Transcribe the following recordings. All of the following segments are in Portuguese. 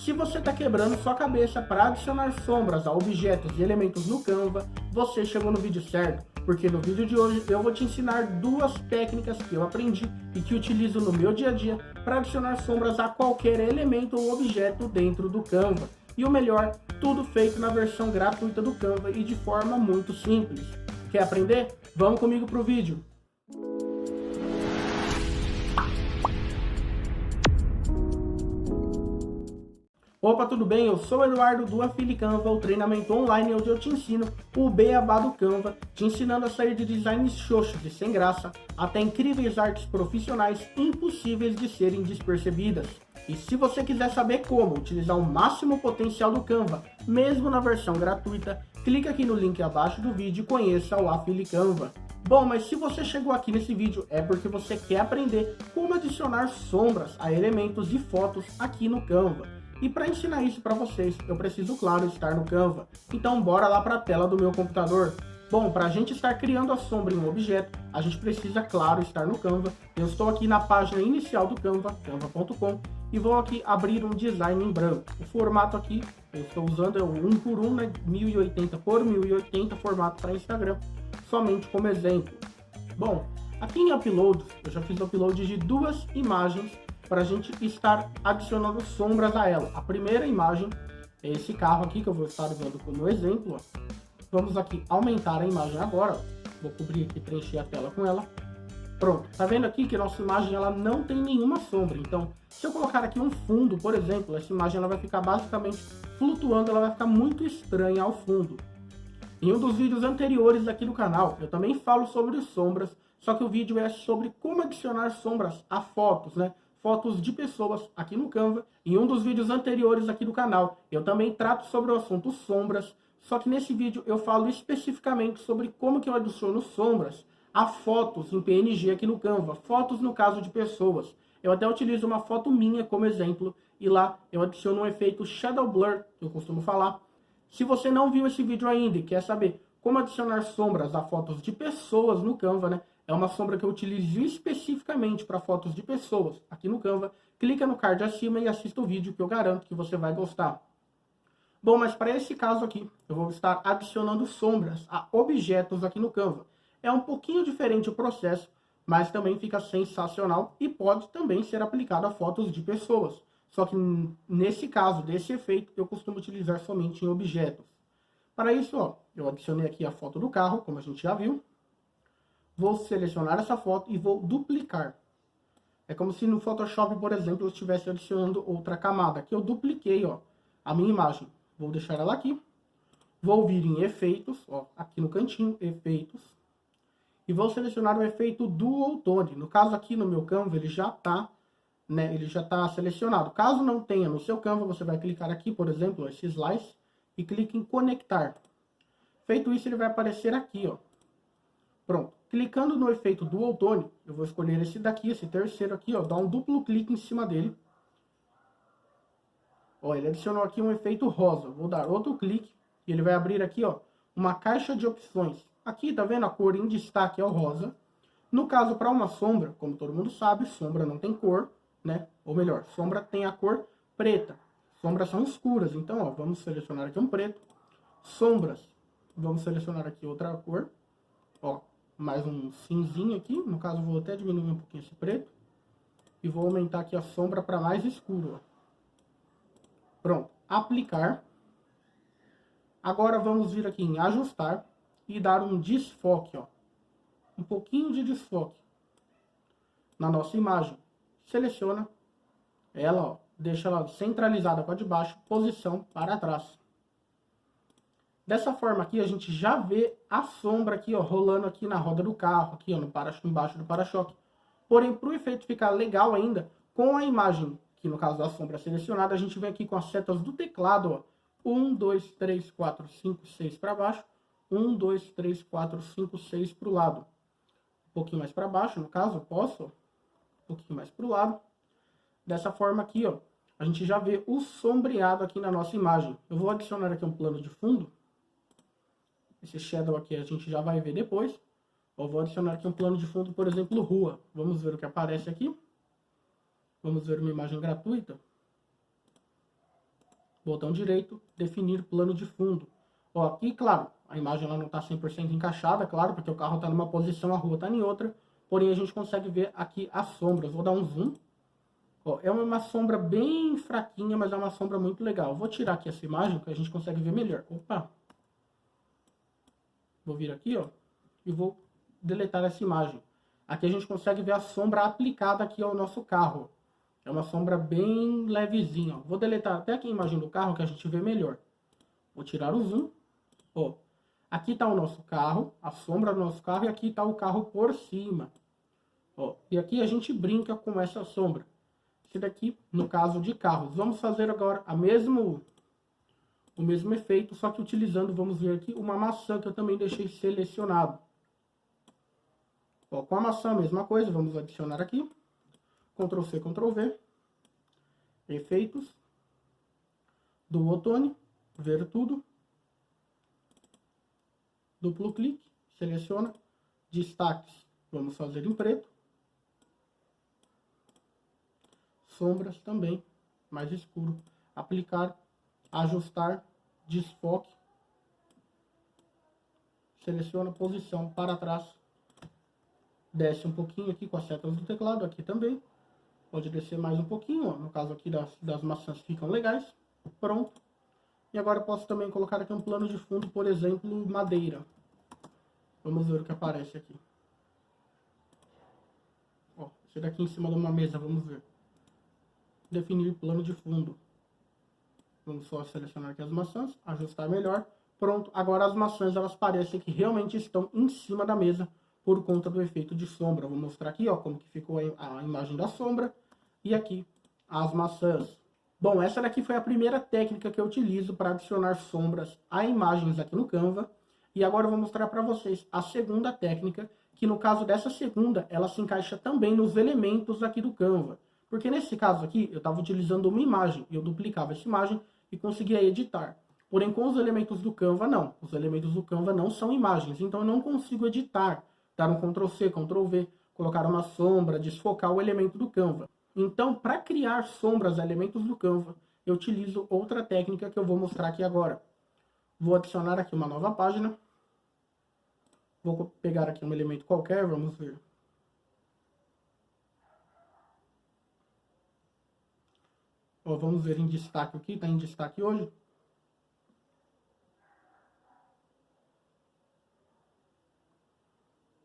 Se você está quebrando sua cabeça para adicionar sombras a objetos e elementos no Canva, você chegou no vídeo certo, porque no vídeo de hoje eu vou te ensinar duas técnicas que eu aprendi e que utilizo no meu dia a dia para adicionar sombras a qualquer elemento ou objeto dentro do Canva. E o melhor, tudo feito na versão gratuita do Canva e de forma muito simples. Quer aprender? Vamos comigo para o vídeo! Opa, tudo bem? Eu sou o Eduardo do Afili Canva, o treinamento online onde eu te ensino o beabá do Canva, te ensinando a sair de designs xoxos e sem graça até incríveis artes profissionais impossíveis de serem despercebidas. E se você quiser saber como utilizar o máximo potencial do Canva, mesmo na versão gratuita, clica aqui no link abaixo do vídeo e conheça o Afili Canva. Bom, mas se você chegou aqui nesse vídeo é porque você quer aprender como adicionar sombras a elementos e fotos aqui no Canva. E para ensinar isso para vocês, eu preciso, claro, estar no Canva. Então bora lá para a tela do meu computador. Bom, para a gente estar criando a sombra em um objeto, a gente precisa, claro, estar no Canva. Eu estou aqui na página inicial do Canva, canva.com, e vou aqui abrir um design em branco. O formato aqui, eu estou usando é o 1:1, né, 1080 por 1080, formato para Instagram, somente como exemplo. Bom, aqui em Uploads, eu já fiz o upload de duas imagens para a gente estar adicionando sombras a ela. A primeira imagem é esse carro aqui, que eu vou estar usando como exemplo. Ó. Vamos aqui aumentar a imagem agora. Ó. Vou cobrir aqui, preencher a tela com ela. Pronto. Tá vendo aqui que a nossa imagem ela não tem nenhuma sombra. Então, se eu colocar aqui um fundo, por exemplo, essa imagem ela vai ficar basicamente flutuando, ela vai ficar muito estranha ao fundo. Em um dos vídeos anteriores aqui do canal, eu também falo sobre sombras, só que o vídeo é sobre como adicionar sombras a fotos, né? Fotos de pessoas aqui no Canva. Em um dos vídeos anteriores aqui do canal, eu também trato sobre o assunto sombras, só que nesse vídeo eu falo especificamente sobre como que eu adiciono sombras a fotos em PNG aqui no Canva, fotos no caso de pessoas. Eu até utilizo uma foto minha como exemplo, e lá eu adiciono um efeito Shadow Blur, que eu costumo falar. Se você não viu esse vídeo ainda e quer saber como adicionar sombras a fotos de pessoas no Canva, né? É uma sombra que eu utilizo especificamente para fotos de pessoas aqui no Canva. Clica no card acima e assista o vídeo que eu garanto que você vai gostar. Bom, mas para esse caso aqui, eu vou estar adicionando sombras a objetos aqui no Canva. É um pouquinho diferente o processo, mas também fica sensacional e pode também ser aplicado a fotos de pessoas. Só que nesse caso, desse efeito, eu costumo utilizar somente em objetos. Para isso, ó, eu adicionei aqui a foto do carro, como a gente já viu. Vou selecionar essa foto e vou duplicar. É como se no Photoshop, por exemplo, eu estivesse adicionando outra camada. Aqui eu dupliquei, ó, a minha imagem. Vou deixar ela aqui. Vou vir em efeitos, ó, aqui no cantinho, efeitos. E vou selecionar o efeito Dual Tone. No caso aqui no meu Canva, ele já está, né, ele já está selecionado. Caso não tenha no seu Canva, você vai clicar aqui, por exemplo, esse slice, e clique em conectar. Feito isso, ele vai aparecer aqui, ó. Pronto. Clicando no efeito Dual Tone, eu vou escolher esse daqui, esse terceiro aqui, ó, dar um duplo clique em cima dele. Ó, ele adicionou aqui um efeito rosa. Vou dar outro clique e ele vai abrir aqui, ó, uma caixa de opções. Aqui, tá vendo? A cor em destaque é o rosa. No caso, para uma sombra, como todo mundo sabe, sombra não tem cor, né? Ou melhor, sombra tem a cor preta. Sombras são escuras, então, ó, vamos selecionar aqui um preto. Sombras, vamos selecionar aqui outra cor, ó. Mais um cinzinho aqui, no caso vou até diminuir um pouquinho esse preto. E vou aumentar aqui a sombra para mais escuro, ó. Pronto, aplicar. Agora vamos vir aqui em ajustar e dar um desfoque, ó. Um pouquinho de desfoque na nossa imagem. Seleciona ela, ó, deixa ela centralizada com a de baixo, posição para trás. Dessa forma aqui, a gente já vê a sombra aqui, ó, rolando aqui na roda do carro, aqui, ó, embaixo do para-choque. Porém, para o efeito ficar legal ainda, com a imagem, que no caso da sombra selecionada, a gente vem aqui com as setas do teclado, ó. 1, 2, 3, 4, 5, 6 para baixo. 1, 2, 3, 4, 5, 6 para o lado. Um pouquinho mais para baixo, no caso, eu posso, ó, um pouquinho mais para o lado. Dessa forma aqui, ó, a gente já vê o sombreado aqui na nossa imagem. Eu vou adicionar aqui um plano de fundo. Esse shadow aqui a gente já vai ver depois. Eu vou adicionar aqui um plano de fundo, por exemplo, rua. Vamos ver o que aparece aqui. Vamos ver uma imagem gratuita. botão direito, definir plano de fundo. Ó, aqui, claro, a imagem ela não está 100% encaixada, claro, porque o carro está numa posição, a rua está em outra, porém a gente consegue ver aqui as sombras. Vou dar um zoom. Ó, é uma sombra bem fraquinha, mas é uma sombra muito legal. Vou tirar aqui essa imagem, que a gente consegue ver melhor. Opa! Vou vir aqui, ó, e vou deletar essa imagem. Aqui a gente consegue ver a sombra aplicada aqui ao nosso carro. É uma sombra bem levezinha. Ó. Vou deletar até aqui a imagem do carro, que a gente vê melhor. Vou tirar o zoom. Ó, aqui está o nosso carro, a sombra do nosso carro, e aqui está o carro por cima. Ó, e aqui a gente brinca com essa sombra. Esse daqui, no caso de carros. Vamos fazer agora o mesmo efeito, só que utilizando, vamos ver aqui, uma maçã que eu também deixei selecionado. Ó, com a maçã a mesma coisa, vamos adicionar aqui. Ctrl C, Ctrl V. Efeitos. Do outono, ver tudo. Duplo clique, seleciona. Destaques, vamos fazer em preto. Sombras também, mais escuro. Aplicar, ajustar, desfoque. Seleciona posição para trás. Desce um pouquinho aqui com as setas do teclado, aqui também. Pode descer mais um pouquinho, ó. No caso aqui das maçãs ficam legais. Pronto. E agora eu posso também colocar aqui um plano de fundo, por exemplo, madeira. Vamos ver o que aparece aqui. Ó, esse daqui em cima de uma mesa, vamos ver. Definir plano de fundo. Vamos só selecionar aqui as maçãs, ajustar melhor. Pronto, agora as maçãs elas parecem que realmente estão em cima da mesa por conta do efeito de sombra. Vou mostrar aqui, ó, como que ficou a imagem da sombra. E aqui, as maçãs. Bom, essa daqui foi a primeira técnica que eu utilizo para adicionar sombras a imagens aqui no Canva. E agora eu vou mostrar para vocês a segunda técnica, que no caso dessa segunda, ela se encaixa também nos elementos aqui do Canva. Porque nesse caso aqui, eu estava utilizando uma imagem, e eu duplicava essa imagem e conseguia editar. Porém, com os elementos do Canva, não. Os elementos do Canva não são imagens, então eu não consigo editar. Dar um Ctrl C, Ctrl V, colocar uma sombra, desfocar o elemento do Canva. Então, para criar sombras a elementos do Canva, eu utilizo outra técnica que eu vou mostrar aqui agora. Vou adicionar aqui uma nova página. Vou pegar aqui um elemento qualquer, vamos ver. Ó, vamos ver em destaque aqui, está em destaque hoje.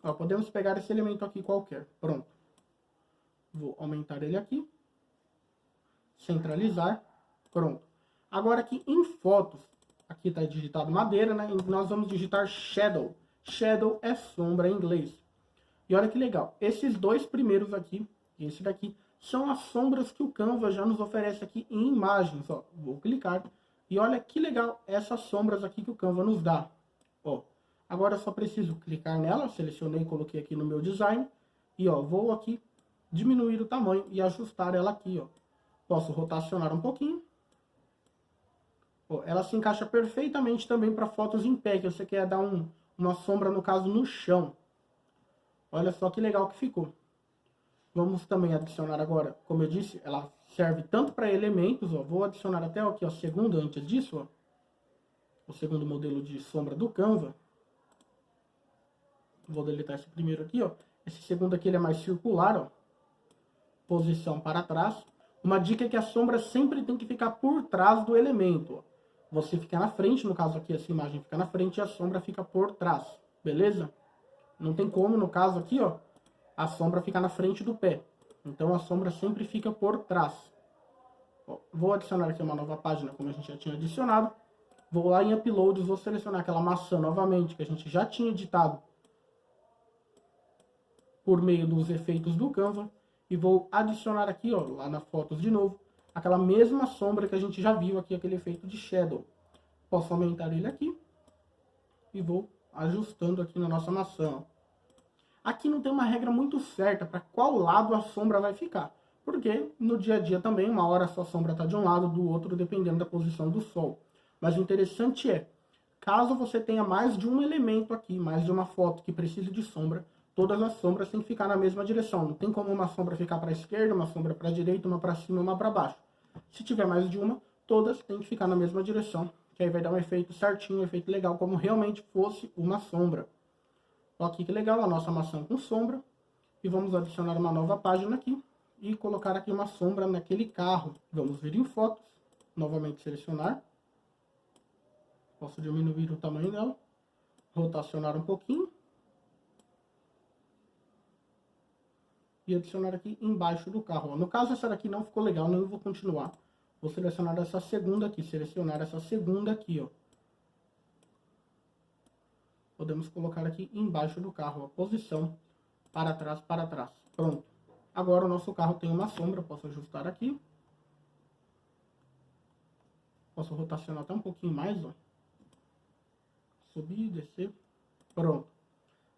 Ó, podemos pegar esse elemento aqui qualquer, pronto. Vou aumentar ele aqui. Centralizar, pronto. Agora aqui em fotos, aqui está digitado madeira, né? E nós vamos digitar shadow. Shadow é sombra em inglês. E olha que legal, esses dois primeiros aqui, e esse daqui, são as sombras que o Canva já nos oferece aqui em imagens, ó. Vou clicar, e olha que legal essas sombras aqui que o Canva nos dá, ó. Agora eu só preciso clicar nela, selecionei e coloquei aqui no meu design, e ó, vou aqui diminuir o tamanho e ajustar ela aqui, ó. Posso rotacionar um pouquinho. Ó, ela se encaixa perfeitamente também para fotos em pé, que você quer dar uma sombra, no caso, no chão. Olha só que legal que ficou. Vamos também adicionar agora, como eu disse, ela serve tanto para elementos, ó. Vou adicionar até aqui, ó, segundo antes disso, ó. O segundo modelo de sombra do Canva. Vou deletar esse primeiro aqui, ó. Esse segundo aqui ele é mais circular, ó. Posição para trás. Uma dica é que a sombra sempre tem que ficar por trás do elemento, ó. Você fica na frente, no caso aqui essa imagem fica na frente e a sombra fica por trás, beleza? Não tem como, no caso aqui, ó, a sombra fica na frente do pé. Então a sombra sempre fica por trás. Ó, vou adicionar aqui uma nova página, como a gente já tinha adicionado. Vou lá em Uploads, vou selecionar aquela maçã novamente, que a gente já tinha editado por meio dos efeitos do Canva. E vou adicionar aqui, ó, lá na fotos de novo, aquela mesma sombra que a gente já viu aqui, aquele efeito de shadow. Posso aumentar ele aqui e vou ajustando aqui na nossa maçã. Aqui não tem uma regra muito certa para qual lado a sombra vai ficar. Porque no dia a dia também, uma hora a sua sombra está de um lado, do outro, dependendo da posição do sol. Mas o interessante é, caso você tenha mais de um elemento aqui, mais de uma foto que precise de sombra, todas as sombras têm que ficar na mesma direção. Não tem como uma sombra ficar para a esquerda, uma sombra para a direita, uma para cima, uma para baixo. Se tiver mais de uma, todas têm que ficar na mesma direção, que aí vai dar um efeito certinho, um efeito legal, como realmente fosse uma sombra. Olha aqui que legal, a nossa maçã com sombra. E vamos adicionar uma nova página aqui e colocar aqui uma sombra naquele carro. Vamos vir em fotos, novamente selecionar. Posso diminuir o tamanho dela, rotacionar um pouquinho. E adicionar aqui embaixo do carro. No caso, essa daqui não ficou legal, não vou continuar. Vou selecionar essa segunda aqui, ó. Podemos colocar aqui embaixo do carro, a posição para trás, para trás. Pronto. Agora o nosso carro tem uma sombra, posso ajustar aqui. Posso rotacionar até um pouquinho mais, ó. Subir, descer. Pronto.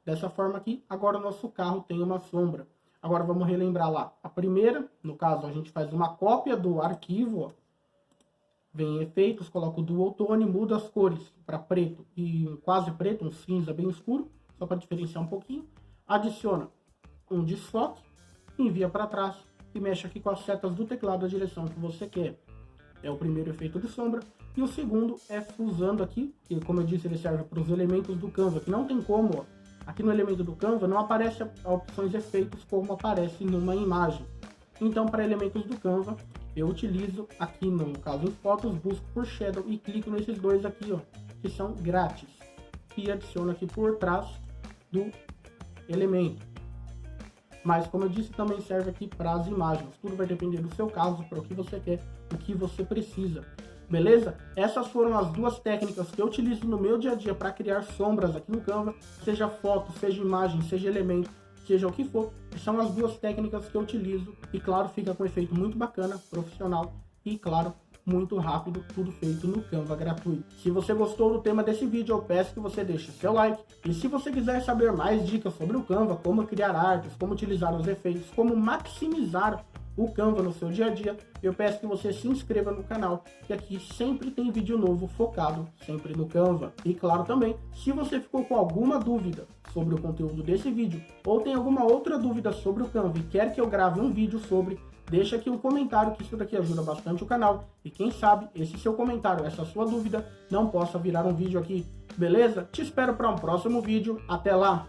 Dessa forma aqui, agora o nosso carro tem uma sombra. Agora vamos relembrar lá. A primeira, no caso, a gente faz uma cópia do arquivo, ó. Vem em efeitos, coloca o Dual Tone, muda as cores para preto e quase preto, um cinza bem escuro, só para diferenciar um pouquinho. Adiciona um desfoque, envia para trás e mexe aqui com as setas do teclado a direção que você quer. É o primeiro efeito de sombra. E o segundo é fusando aqui, que como eu disse, ele serve para os elementos do Canva, que não tem como, ó, aqui no elemento do Canva não aparece a opções efeitos como aparece numa imagem. Então, para elementos do Canva, eu utilizo aqui no caso em fotos, busco por Shadow e clico nesses dois aqui, ó, que são grátis. E adiciono aqui por trás do elemento. Mas como eu disse, também serve aqui para as imagens. Tudo vai depender do seu caso, para o que você quer, o que você precisa. Beleza? Essas foram as duas técnicas que eu utilizo no meu dia a dia para criar sombras aqui no Canva, seja foto, seja imagem, seja elemento, seja o que for. São as duas técnicas que eu utilizo e claro, fica com um efeito muito bacana, profissional e claro, muito rápido, tudo feito no Canva gratuito. Se você gostou do tema desse vídeo, eu peço que você deixe seu like. E se você quiser saber mais dicas sobre o Canva, como criar artes, como utilizar os efeitos, como maximizar o Canva no seu dia a dia, eu peço que você se inscreva no canal, que aqui sempre tem vídeo novo focado sempre no Canva. E claro também, se você ficou com alguma dúvida sobre o conteúdo desse vídeo, ou tem alguma outra dúvida sobre o Canva e quer que eu grave um vídeo sobre, deixa aqui um comentário, que isso daqui ajuda bastante o canal. E quem sabe, esse seu comentário, essa sua dúvida, não possa virar um vídeo aqui, beleza? Te espero para um próximo vídeo. Até lá!